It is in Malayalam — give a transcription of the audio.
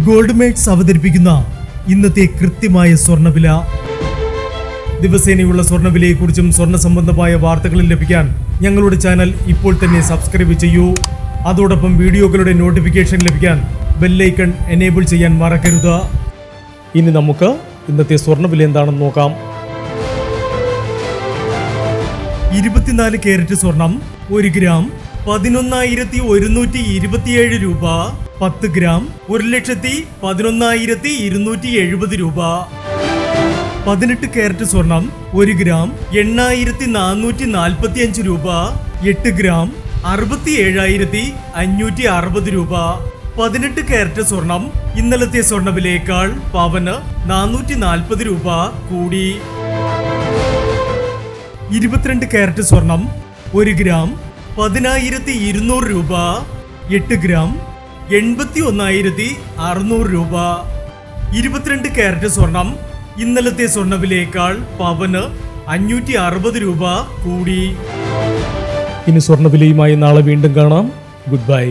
ഗോൾഡ് മേക്സ് അവതരിപ്പിക്കുന്ന ഇന്നത്തെ കൃത്യമായ സ്വർണ്ണവില. ദിവസേനയുള്ള സ്വർണ്ണവിലയെക്കുറിച്ചും സ്വർണ്ണ സംബന്ധമായ വാർത്തകളും ലഭിക്കാൻ ഞങ്ങളുടെ ചാനൽ ഇപ്പോൾ തന്നെ സബ്സ്ക്രൈബ് ചെയ്യൂ. അതോടൊപ്പം വീഡിയോകളുടെ നോട്ടിഫിക്കേഷൻ ലഭിക്കാൻ ബെല്ലൈക്കൺ എനേബിൾ ചെയ്യാൻ മറക്കരുത്. ഇനി നമുക്ക് ഇന്നത്തെ സ്വർണ്ണവില എന്താണെന്ന് നോക്കാം. 24 കാരറ്റ് സ്വർണം 1 ഗ്രാം 11,127 രൂപ. 10 ഗ്രാം 1,11,270 രൂപ. 18 കാരറ്റ് സ്വർണം 1 ഗ്രാം 8,445 രൂപ. 8 ഗ്രാം 67,560 രൂപ. 18 കാരറ്റ് സ്വർണം ഇന്നലത്തെ സ്വർണ്ണവിലയേക്കാൾ പവന് 440 രൂപ കൂടി. 22 കാരറ്റ് സ്വർണം 1 ഗ്രാം 10,200 രൂപ. 8 ഗ്രാം 81,600 രൂപ. 22 കാരറ്റ് സ്വർണം ഇന്നലത്തെ സ്വർണ്ണവിലയേക്കാൾ പവന് 560 രൂപ കൂടി. ഇനി സ്വർണ്ണവിലയുമായി നാളെ വീണ്ടും കാണാം. Good bye.